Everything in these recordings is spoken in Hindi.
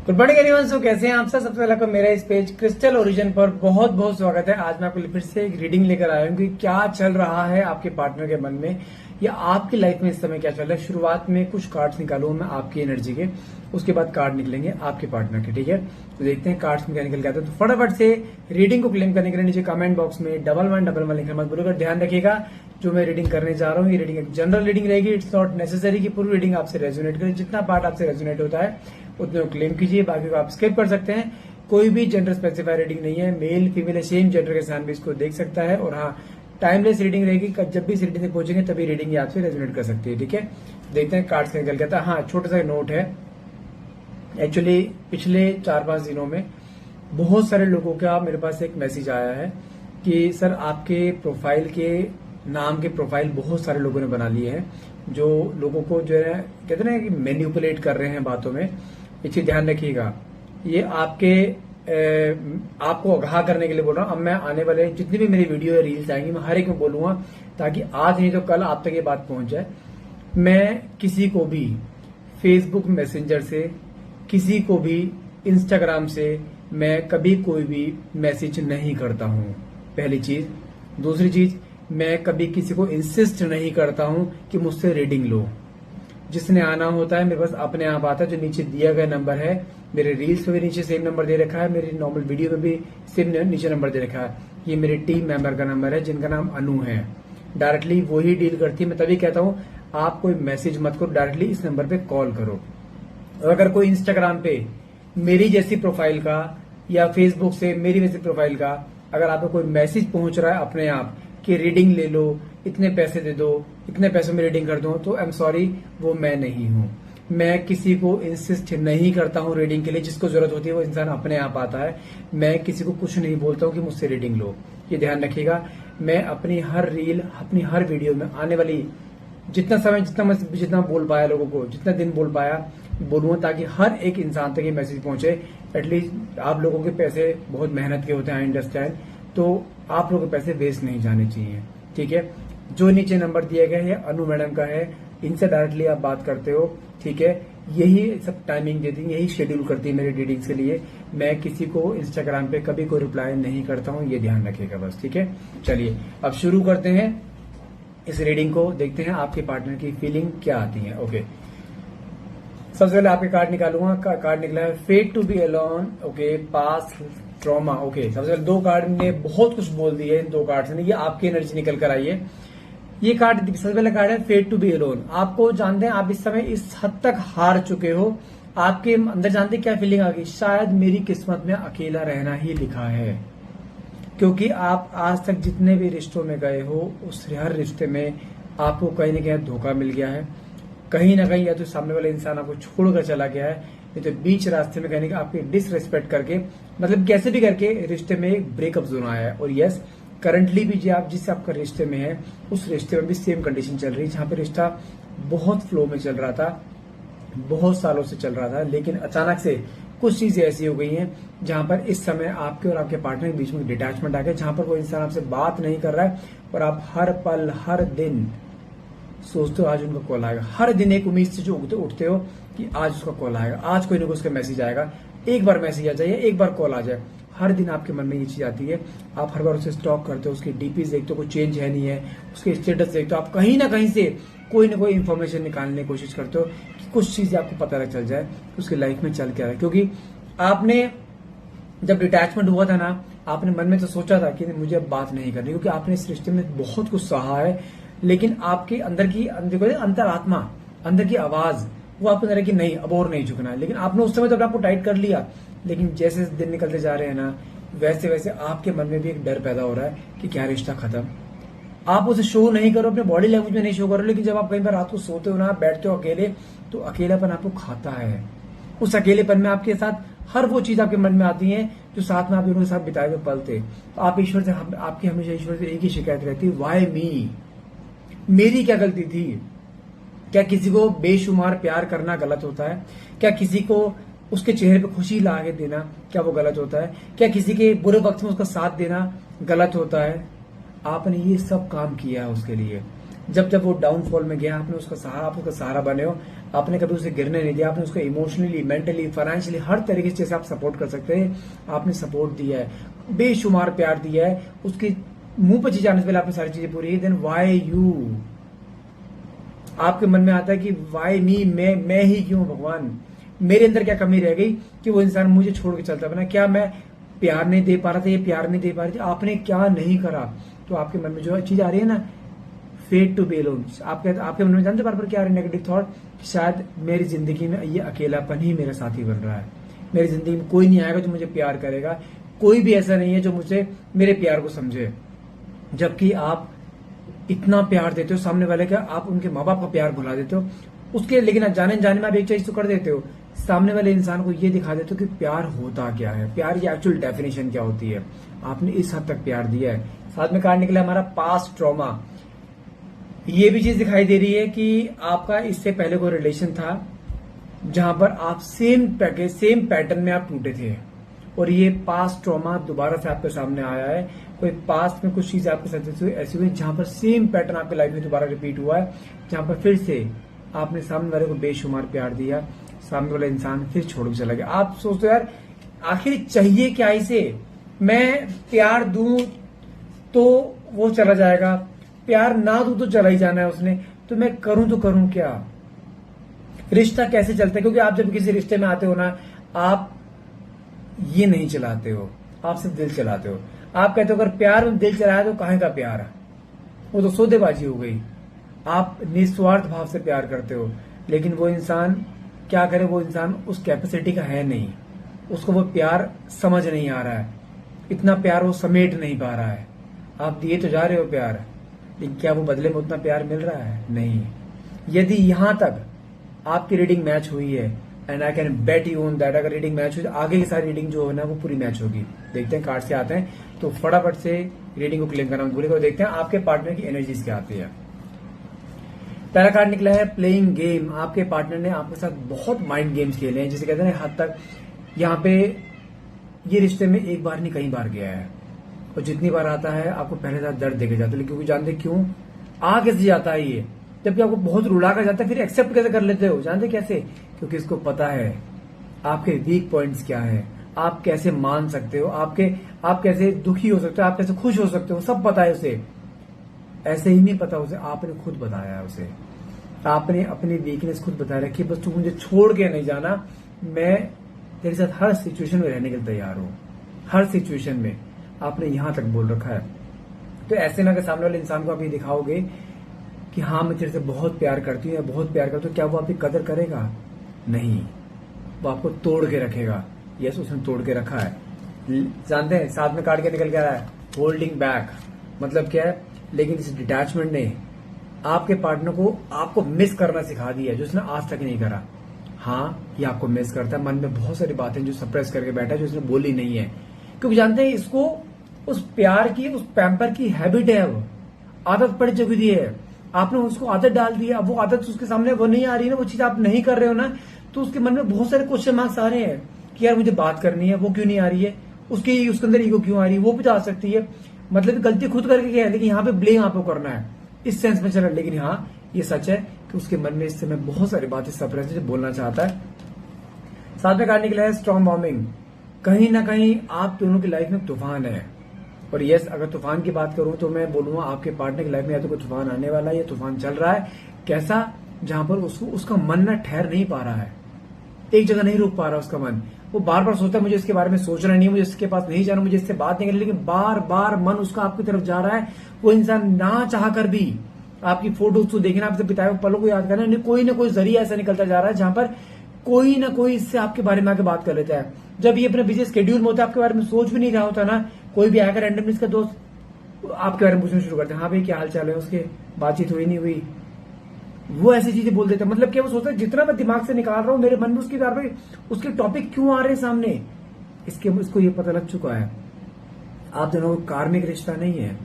Good morning everyone. सो कैसे हैं आप सब? सबसे पहले आपका मेरा इस पेज क्रिस्टल ओरिजिन पर बहुत बहुत स्वागत है। आज मैं आपको फिर से एक रीडिंग लेकर आया हूँ कि क्या चल रहा है आपके पार्टनर के मन में या आपकी लाइफ में इस समय क्या चल रहा है। शुरुआत में कुछ कार्ड्स निकालू मैं आपकी एनर्जी के, उसके बाद कार्ड निकलेंगे आपके पार्टनर के। ठीक है, तो देखते हैं कार्ड्स में क्या निकल के आते हैं। तो फटाफट से रीडिंग को क्लेम करने के लिए नीचे कमेंट बॉक्स में 1111 लिखना मत भूलिएगा। ध्यान रखिएगा जो मैं रीडिंग करने जा रहा हूँ ये रीडिंग एक जनरल रीडिंग रहेगी। इट्स नॉट नेसेसरी कि पूरी रीडिंग आपसे रेजोनेट करे। जितना पार्ट आपसे रेजोनेट होता है उतने को क्लेम कीजिए, बाकी को आप स्किप कर सकते हैं। कोई भी जेंडर स्पेसिफाई रीडिंग नहीं है, मेल फीमेल सेम जेंडर के इंसान भी इसको देख सकता है। और हाँ, टाइमलेस रीडिंग रहेगी, जब भी इस रीडिंग से पहुंचेंगे तभी रीडिंग आपसे रेजोनेट कर सकती है। ठीक है, देखते हैं कार्ड्स निकल के आता है। हाँ, छोटा सा नोट है। एक्चुअली पिछले 4-5 दिनों में बहुत सारे लोगों का मेरे पास एक मैसेज आया है कि सर आपके प्रोफाइल के नाम के प्रोफाइल बहुत सारे लोगों ने बना लिए हैं, जो लोगों को जो है कहते हैं ना कि मैनिपुलेट कर रहे हैं बातों में। ये चीज ध्यान रखिएगा। ये आपको आगाह करने के लिए बोल रहा हूँ। अब मैं आने वाले जितनी भी मेरी वीडियो या रील्स आएंगी मैं हर एक में बोलूंगा, ताकि आज नहीं तो कल आप तक ये बात पहुंच जाए। मैं किसी को भी फेसबुक मैसेंजर से, किसी को भी इंस्टाग्राम से मैं कभी कोई भी मैसेज नहीं करता हूं, पहली चीज। दूसरी चीज, मैं कभी किसी को इंसिस्ट नहीं करता हूं कि मुझसे रीडिंग लो। जिसने आना होता है मेरे पास अपने आप आता है। जो नीचे दिया गया नंबर है, मेरे रील्स में भी नीचे सेम नंबर दे रखा है, मेरी नॉर्मल वीडियो में भी सेम नीचे नंबर दे रखा है। ये मेरे टीम मेंबर का नंबर है जिनका नाम अनु है। डायरेक्टली वही डील करती है। मैं तभी कहता हूं आप कोई मैसेज मत करो, डायरेक्टली इस नंबर पे कॉल करो। और अगर कोई इंस्टाग्राम पे मेरी जैसी प्रोफाइल का या फेसबुक से मेरी वैसी प्रोफाइल का अगर आपको कोई मैसेज पहुंच रहा है अपने आप कि रीडिंग ले लो, इतने पैसे दे दो, इतने पैसों में रीडिंग कर दो, तो आई एम सॉरी, वो मैं नहीं हूं। मैं किसी को इंसिस्ट नहीं करता हूं रीडिंग के लिए। जिसको जरूरत होती है वो इंसान अपने आप आता है। मैं किसी को कुछ नहीं बोलता हूं कि मुझसे रीडिंग लो, ये ध्यान रखिएगा। मैं अपनी हर रील, अपनी हर वीडियो में आने वाली जितना समय जितना बोल पाया लोगों को, जितना दिन बोल पाया बोलूंगा, ताकि हर एक इंसान तक ये मैसेज पहुंचे। एटलीस्ट आप लोगों के पैसे बहुत मेहनत के होते हैं, आई अंडरस्टैंड, तो आप लोगों के पैसे वेस्ट नहीं जाने चाहिए। ठीक है, जो नीचे नंबर दिया गया है अनु मैडम का है, इनसे डायरेक्टली आप बात करते हो। ठीक है, यही सब टाइमिंग देती है, यही शेड्यूल करती है मेरे रीडिंग्स के लिए। मैं किसी को इंस्टाग्राम पे कभी कोई रिप्लाई नहीं करता हूं, ये ध्यान रखिएगा बस। ठीक है, चलिए अब शुरू करते हैं इस रीडिंग को। देखते हैं आपके पार्टनर की फीलिंग क्या आती है। ओके, सबसे पहले आपके कार्ड निकालूंगा। कार्ड निकला है fate to be alone. Okay, past trauma. Okay, सबसे पहले दो कार्ड ने बहुत कुछ बोल दिया है। इन दो कार्ड से ये आपकी एनर्जी निकल कर आई है। ये कार्ड, सबसे पहले कार्ड है फेट टू बी अलोन। आपको जानते हैं आप इस समय इस हद तक हार चुके हो। आपके अंदर जानते क्या फीलिंग आ गई? शायद मेरी किस्मत में अकेला रहना ही लिखा है। क्योंकि आप आज तक जितने भी रिश्तों में गए हो, उस हर रिश्ते में आपको कहीं ना कहीं धोखा मिल गया है। कहीं ना कहीं या तो सामने वाला इंसान आपको छोड़कर चला गया है, नहीं तो बीच रास्ते में कहने का आपकी डिसरिस्पेक्ट करके, मतलब कैसे भी करके रिश्ते में एक ब्रेकअप जोन आया है। और यस, करंटली भी जो आप जिससे आपका रिश्ते में है उस रिश्ते में भी सेम कंडीशन चल रही है, जहां पे रिश्ता बहुत फ्लो में चल रहा था, बहुत सालों से चल रहा था। लेकिन अचानक से कुछ चीजें ऐसी हो गई हैं जहां पर इस समय आपके और आपके पार्टनर के बीच में डिटैचमेंट आ गया, जहां पर कोई इंसान आपसे बात नहीं कर रहा है और आप हर पल हर दिन सोचते हो आज उनका कॉल आएगा। हर दिन एक उम्मीद से जो उठते हो कि आज उसका कॉल आएगा, आज कोई ना कोई उसका मैसेज आएगा, एक बार मैसेज आ जाए, एक बार कॉल आ जाए। हर दिन आपके मन में ये चीज आती है। आप हर बार उसे स्टॉक करते हो, उसकी डीपीज देखते हो, कोई चेंज है नहीं है, उसके स्टेटस देखते हो। आप कहीं ना कहीं से कोई ना कोई इन्फॉर्मेशन निकालने की कोशिश करते हो कि कुछ चीजें आपको पता चल जाए उसकी लाइफ में चल क्या रहा है। क्योंकि आपने जब डिटैचमेंट हुआ था ना, आपने मन में तो सोचा था कि मुझे अब बात नहीं करनी, क्योंकि आपने इस रिश्ते में बहुत कुछ सहा है। लेकिन आपके अंदर की अंतरात्मा, अंदर की आवाज वो आपको अंदर की नहीं, अब और नहीं झुकना है। लेकिन आपने उस समय तो आपको टाइट कर लिया, लेकिन जैसे दिन निकलते जा रहे हैं ना, वैसे वैसे आपके मन में भी एक डर पैदा हो रहा है कि क्या रिश्ता खत्म। आप उसे शो नहीं करो, अपने बॉडी लैंग्वेज में नहीं शो करो, लेकिन जब आप कहीं पर रात को सोते हो ना, बैठते हो अकेले, तो अकेलापन आपको खाता है। उस अकेलेपन में आपके साथ हर वो चीज आपके मन में आती है जो साथ में आप उनके साथ बिताए हुए पल थे। तो आप ईश्वर से, आपकी हमेशा ईश्वर से एक ही शिकायत रहती है, वाई मी, मेरी क्या गलती थी? क्या किसी को बेशुमार प्यार करना गलत होता है? क्या किसी को उसके चेहरे पे खुशी ला के देना क्या वो गलत होता है? क्या किसी के बुरे वक्त में उसका साथ देना गलत होता है? आपने ये सब काम किया है उसके लिए। जब जब वो डाउनफॉल में गया, आपने उसका सहारा, आप उसका सहारा बने हो, आपने कभी उसे गिरने नहीं दिया, आपने उसको इमोशनली, मेंटली, फाइनेंशियली, हर तरीके से जैसे आप सपोर्ट कर सकते हैं आपने सपोर्ट दिया है, बेशुमार प्यार दिया है, उसके मुंह पर चीज आने से पहले आपने सारी चीजें पूरी, देन वाई यू, आपके मन में आता है कि वाई मी, मैं ही क्यों भगवान, मेरे अंदर क्या कमी रह गई कि वो इंसान मुझे छोड़ के चलता बना, क्या मैं प्यार नहीं दे पा रहा था, ये प्यार नहीं दे पा रही थी, आपने क्या नहीं करा। तो आपके मन में जो चीज आ रही है ना, फेट टू बी अलोन, आपके मन में जानते बार बार क्या आ रहा है नेगेटिव थॉट, शायद मेरी जिंदगी में ये अकेलापन ही मेरा साथी बन रहा है, मेरी जिंदगी में कोई नहीं आएगा जो मुझे प्यार करेगा, कोई भी ऐसा नहीं है जो मुझे मेरे प्यार को समझे। जबकि आप इतना प्यार देते हो सामने वाले का, आप उनके माँ बाप का प्यार भुला देते हो उसके, लेकिन जाने जाने में आप एक चीज तो कर देते हो, सामने वाले इंसान को ये दिखा देते हो कि प्यार होता क्या है, प्यार की एक्चुअल डेफिनेशन क्या होती है। आपने इस हद तक प्यार दिया है। साथ में कार्ड निकला हमारा पास्ट ट्रॉमा। ये भी चीज दिखाई दे रही है कि आपका इससे पहले कोई रिलेशन था जहां पर आप सेम पैटर्न में आप टूटे थे, और ये पास्ट ट्रॉमा दोबारा से आपके सामने आया है। कोई पास्ट में कुछ चीज आपके साथ ऐसी हुई जहां पर सेम पैटर्न आपकी लाइफ में दोबारा रिपीट हुआ है, जहां पर फिर से आपने सामने वाले को बेशुमार प्यार दिया, सामने वाला इंसान फिर छोड़ के चला गया। आप सोचते हो यार आखिर चाहिए क्या इसे, मैं प्यार दूं तो वो चला जाएगा, प्यार ना दूं तो चला ही जाना है उसने, तो मैं करूं तो करूं क्या। रिश्ता कैसे चलता है, क्योंकि आप जब किसी रिश्ते में आते हो ना, आप ये नहीं चलाते हो, आप सिर्फ दिल चलाते हो। आप कहते हो अगर प्यार में दिल चलाया तो काहे का प्यार है, वो तो सौदेबाजी हो गई। आप निस्वार्थ भाव से प्यार करते हो, लेकिन वो इंसान क्या करे, वो इंसान उस कैपेसिटी का है नहीं, उसको वो प्यार समझ नहीं आ रहा है, इतना प्यार वो समेट नहीं पा रहा है। आप दिए तो जा रहे हो प्यार, लेकिन क्या वो बदले में उतना प्यार मिल रहा है, नहीं। यदि यहां तक आपकी रीडिंग मैच हुई है, and I can bet you on that, अगर रीडिंग मैच हुई तो आगे की सारी रीडिंग जो है ना वो पूरी मैच होगी। देखते हैं कार्ड से आते हैं, तो फटाफट से रीडिंग को क्लेम करना भूलेगा। देखते हैं आपके पार्टनर की एनर्जीज क्या आती है। पहला कार्ड निकला है प्लेइंग गेम। आपके पार्टनर ने आपके साथ बहुत माइंड गेम्स खेले हैं, जिसे कहते हैं हद तक यहाँ पे ये रिश्ते में एक बार नहीं कई बार गया है, और जितनी बार आता है आपको पहले साथ दर्द देके जाता है, लेकिन क्योंकि जानते क्यों आ कैसे जाता है ये, जबकि आपको बहुत रुला कर जाता है, फिर एक्सेप्ट कैसे कर लेते हो, जानते कैसे, क्योंकि इसको पता है आपके वीक पॉइंट्स क्या है, आप कैसे मान सकते हो, आप कैसे दुखी हो सकते हो, आप कैसे खुश हो सकते हो, सब पता है उसे। ऐसे ही नहीं पता उसे, आपने खुद बताया है उसे, आपने अपनी वीकनेस खुद बता रखी, बस तू मुझे छोड़ के नहीं जाना, मैं तेरे साथ हर सिचुएशन में रहने के लिए तैयार हूं, हर सिचुएशन में, आपने यहां तक बोल रखा है। तो ऐसे ना अगर सामने वाले इंसान को आप ये दिखाओगे कि हाँ मैं तेरे से बहुत प्यार करती हूँ या बहुत प्यार करती हूँ, क्या वो आपकी कदर करेगा? नहीं, वो आपको तोड़ के रखेगा। यस, उसने तोड़ के रखा है। जानते हैं साथ में काट के निकल के आ रहा है होल्डिंग बैक, मतलब क्या है, लेकिन इस डिटैचमेंट ने आपके पार्टनर को आपको मिस करना सिखा दिया है, जो उसने आज तक नहीं करा। हाँ, ये आपको मिस करता है, मन में बहुत सारी बातें जो सप्रेस करके बैठा है, जो उसने बोली नहीं है, क्योंकि जानते हैं इसको उस प्यार की, उस पैम्पर की हैबिट है, वो आदत पड़ चुकी है, आपने उसको आदत डाल दी है। अब वो आदत उसके सामने वो नहीं आ रही है ना, वो चीज आप नहीं कर रहे हो ना, तो उसके मन में बहुत सारे क्वेश्चन मार्क्स आ रहे हैं कि यार मुझे बात करनी है, वो क्यों नहीं आ रही है, उसके अंदर ईगो क्यों आ रही है, वो भी तो आ सकती है। मतलब गलती खुद करके क्या है, लेकिन यहाँ पे ब्लेम आपको करना है, इस सेंस में चल। लेकिन हाँ, ये सच है कि उसके मन में इस समय बहुत सारी बातें सप्रेस जो बोलना चाहता है। साथ में कार्ड निकला है स्टॉर्म बॉम्बिंग। कहीं ना कहीं आप दोनों की लाइफ में तूफान है, और यस, अगर तूफान की बात करूं तो मैं बोलूंगा आपके पार्टनर की लाइफ में या तो कोई तूफान आने वाला है या तूफान चल रहा है। कैसा? जहां पर उसका मन ना ठहर नहीं पा रहा है, एक जगह नहीं रुक पा रहा उसका मन। वो बार बार सोचता है मुझे इसके बारे में सोचना नहीं है, मुझे इसके पास नहीं जाना, मुझे इससे बात नहीं करनी, लेकिन बार बार मन उसका आपकी तरफ जा रहा है। वो इंसान ना चाह कर भी आपकी फोटोज को देखना, आपसे बिताए हुए पलों को याद करना, कोई ना कोई जरिया ऐसा निकलता जा रहा है जहां पर कोई ना कोई इससे आपके बारे में आके बात कर लेता है। जब ये अपने बिजी शेड्यूल में होता है, आपके बारे में सोच भी नहीं रहा होता ना, कोई भी आकर रैंडमली इसका दोस्त आपके बारे में पूछना शुरू करते हैं, हाँ भाई क्या हाल चाल है, उसके बातचीत हुई नहीं हुई, वो ऐसी चीजें बोल देते हैं। मतलब क्या, वो सोचता है जितना मैं दिमाग से निकाल रहा हूं, मेरे मन में उसके बारे में उसके टॉपिक क्यों आ रहे हैं सामने, इसको ये पता लग चुका है। आप दोनों का कार्मिक रिश्ता नहीं है,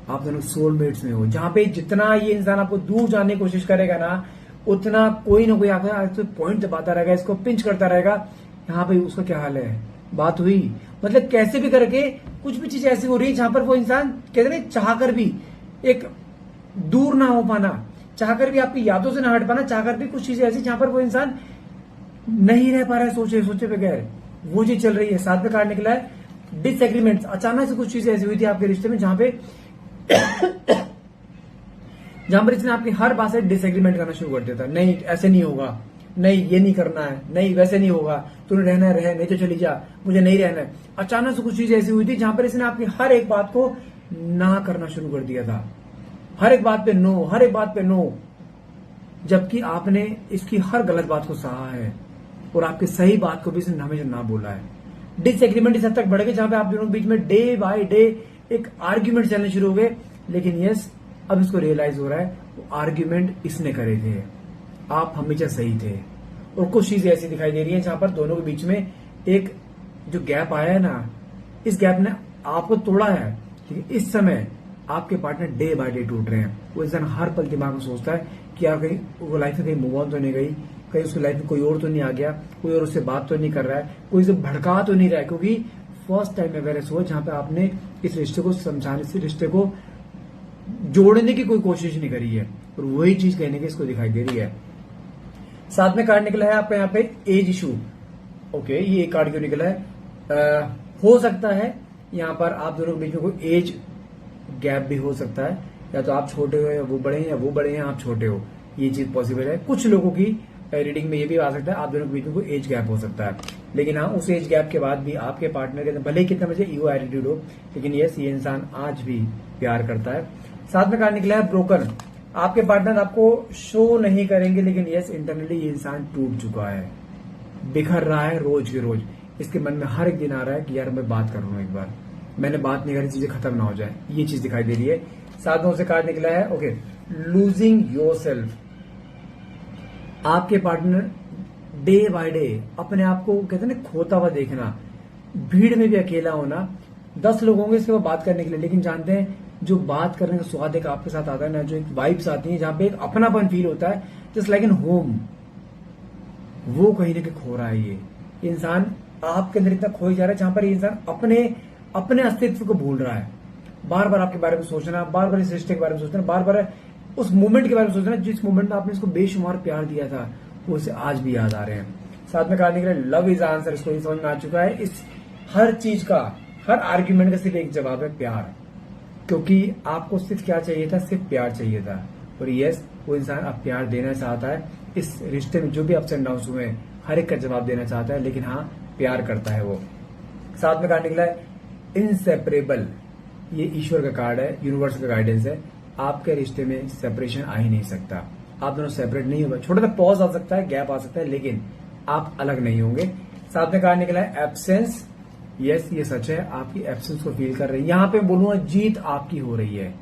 आप दोनों सोलमेट्स में हो, जहां पे जितना ये इंसान आपको दूर जाने की कोशिश करेगा ना, उतना कोई ना कोई आकर पॉइंट दबाता रहेगा, इसको पिंच करता रहेगा। यहाँ पे उसका क्या हाल है, बात हुई, मतलब कैसे भी करके कुछ भी चीज ऐसी हो रही है जहां पर वो इंसान कहते ना चाह कर भी एक दूर ना हो पाना, चाहकर भी आपकी यादों से ना हट पाना, चाहकर भी कुछ चीजें ऐसी जहां पर वो इंसान नहीं रह पा रहा है सोचे सोचे बगैर, वो चीज चल रही है। साथ में कार्ड निकला है डिसएग्रीमेंट्स। अचानक से कुछ चीजें ऐसी हुई थी आपके रिश्ते में जहां पर इसने आपकी हर बात से डिसएग्रीमेंट करना शुरू कर दिया था। नहीं ऐसे नहीं होगा, नहीं ये नहीं करना है, नहीं वैसे नहीं होगा, तूने रहना है रह, नहीं तो चली जा, मुझे नहीं रहना है। अचानक से कुछ चीजें ऐसी हुई थी जहां पर इसने आपकी हर एक बात को ना करना शुरू कर दिया था, हर एक बात पे नो, हर एक बात पे नो, जबकि आपने इसकी हर गलत बात को सहा है और आपकी सही बात को भी इसने हमेशा ना बोला है। डिसएग्रीमेंट इस हद तक बढ़ गए जहां पे आप दोनों के बीच में डे बाय डे एक आर्ग्यूमेंट चलने शुरू हो गए। लेकिन यस, अब इसको रियलाइज हो रहा है वो आर्ग्यूमेंट इसने करे थे, आप हमेशा सही थे। और कुछ चीजें ऐसी दिखाई दे रही है जहां पर दोनों के बीच में एक जो गैप आया है ना, इस गैप ने आपको तोड़ा है। लेकिन इस समय आपके पार्टनर डे बाय डे टूट रहे हैं। वो इंसान हर पल दिमाग में सोचता है कि यार कहीं वो लाइफ में कहीं मूव ऑन तो नहीं गई, कहीं उसकी लाइफ में कोई और तो नहीं आ गया, कोई और उससे बात तो नहीं कर रहा है, कोई उसे भड़का तो नहीं रहा है। क्योंकि फर्स्ट टाइम एवर ऐसा हुआ जहां पे आपने इस रिश्ते को समझाने से, रिश्ते को जोड़ने की कोई कोशिश नहीं करी है, और वही चीज कहने की इसको दिखाई दे रही है। साथ में कार्ड निकला है आपका यहाँ पे एज इशू। ओके, ये एक कार्ड क्यों निकला है? हो सकता है यहाँ पर आप दोनों के बीच में कोई एज गैप भी हो सकता है, या तो आप छोटे हो या वो बड़े हैं, या वो बड़े हैं आप छोटे हो, ये चीज पॉसिबल है। कुछ लोगों की रीडिंग में ये भी आ सकता है आप दोनों के बीच में कोई एज गैप हो सकता है। लेकिन हाँ, उस एज गैप के बाद भी आपके पार्टनर के भले ही कितना मुझे ईगो एटीट्यूड हो, लेकिन यस, ये इंसान आज भी प्यार करता है। साथ में कार्ड निकला है ब्रोकन। आपके पार्टनर आपको शो नहीं करेंगे, लेकिन यस, इंटरनली ये इंसान टूट चुका है, बिखर रहा है रोज के रोज। इसके मन में हर एक दिन आ रहा है कि यार मैं बात कर रहा हूं, एक बार मैंने बात नहीं करी, चीजें खत्म ना हो जाए, ये चीज दिखाई दे रही है। साथ में उसे कार्ड निकला है ओके, लूजिंग योरसेल्फ। आपके पार्टनर डे बाय डे अपने आप को कहते हैं ना खोता हुआ देखना, भीड़ में भी अकेला होना। 10 लोग होंगे इसके बाद बात करने के लिए, लेकिन जानते हैं जो बात करने का स्वाद एक आपके साथ आता है ना, जो एक वाइब्स आती है जहां पे एक अपनापन फील होता है, जस्ट लाइक इन होम, वो कहीं ना कहीं खो रहा है। ये इंसान आपके अंदर इतना खोई जा रहा है जहां पर ये इंसान अपने अस्तित्व को भूल रहा है। बार बार आपके बारे में सोचना, बार बार इस रिश्ते के बारे में सोचना, बार बार उस मोमेंट के बारे में सोचना जिस मोमेंट में आपने इसको बेशुमार प्यार दिया था, वो उसे आज भी याद आ रहे हैं। साथ में कार्ड निकला लव इज आंसर। इसको समझ में आ चुका है, इस हर चीज का, हर आर्ग्यूमेंट का सिर्फ एक जवाब है प्यार। क्योंकि आपको सिर्फ क्या चाहिए था? सिर्फ प्यार चाहिए था। और यस, वो इंसान अब प्यार देना चाहता है। इस रिश्ते में जो भी अप्स एंड डाउन्स हुए हर एक का जवाब देना चाहता है, लेकिन हाँ, प्यार करता है वो। साथ में कार्ड निकला है इनसेपरेबल। ये ईश्वर का कार्ड है, यूनिवर्स का गाइडेंस है। आपके रिश्ते में सेपरेशन आ ही नहीं सकता, आप दोनों सेपरेट नहीं होंगे। छोटा सा पॉज आ सकता है, गैप आ सकता है, लेकिन आप अलग नहीं होंगे। साथ में कार्ड निकला है एब्सेंस। यस, ये सच है, आपकी एब्सेंस को फील कर रहे हैं। यहाँ पे बोलूंगा जीत आपकी हो रही है,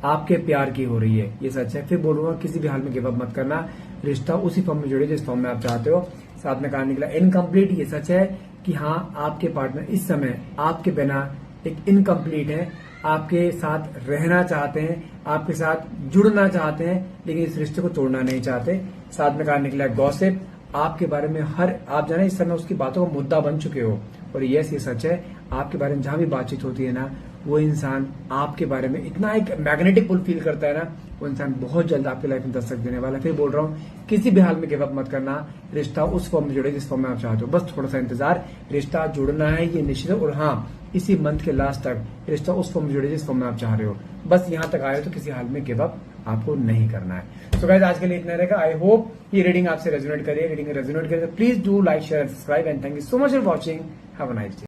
आपके प्यार की हो रही है, ये सच है। फिर बोलूंगा किसी भी हाल में गिव अप मत करना, रिश्ता उसी फॉर्म में जुड़े जिस फॉर्म में आप चाहते हो। साथ में कार्ड निकला इनकम्प्लीट। ये सच है कि हाँ, आपके पार्टनर इस समय आपके बिना एक इनकम्प्लीट है, आपके साथ रहना चाहते हैं, आपके साथ जुड़ना चाहते हैं, लेकिन इस रिश्ते को तोड़ना नहीं चाहते। साथ में कार्ड निकला गॉसिप। आपके बारे में आप जाने इस समय उसकी बातों का मुद्दा बन चुके हो। और यस, ये सच है, आपके बारे में जहां भी बातचीत होती है ना, वो इंसान आपके बारे में इतना एक मैग्नेटिक पुल फील करता है ना, वो इंसान बहुत जल्द आपकी लाइफ में दस्तक देने वाला है। फिर बोल रहा हूँ, किसी भी हाल में गिव अप मत करना, रिश्ता उस फॉर्म में जुड़े जिस फॉर्म में आप चाहते हो। बस थोड़ा सा इंतजार, रिश्ता जुड़ना है, ये निश्चित है। और हाँ, इसी मंथ के लास्ट तक रिश्ता उस फॉर्म में जुड़े जिस फॉर्म में आप चाह रहे हो। बस यहाँ तक आए हो तो किसी हाल में गिव अप आपको नहीं करना है। सो गाइस, आज के लिए इतना रहेगा। आई होप ये रीडिंग आपसे रेजोनेट करे। रीडिंग रेजोनेट करे तो please do like, share and subscribe, and thank you so much for watching. Have a nice day.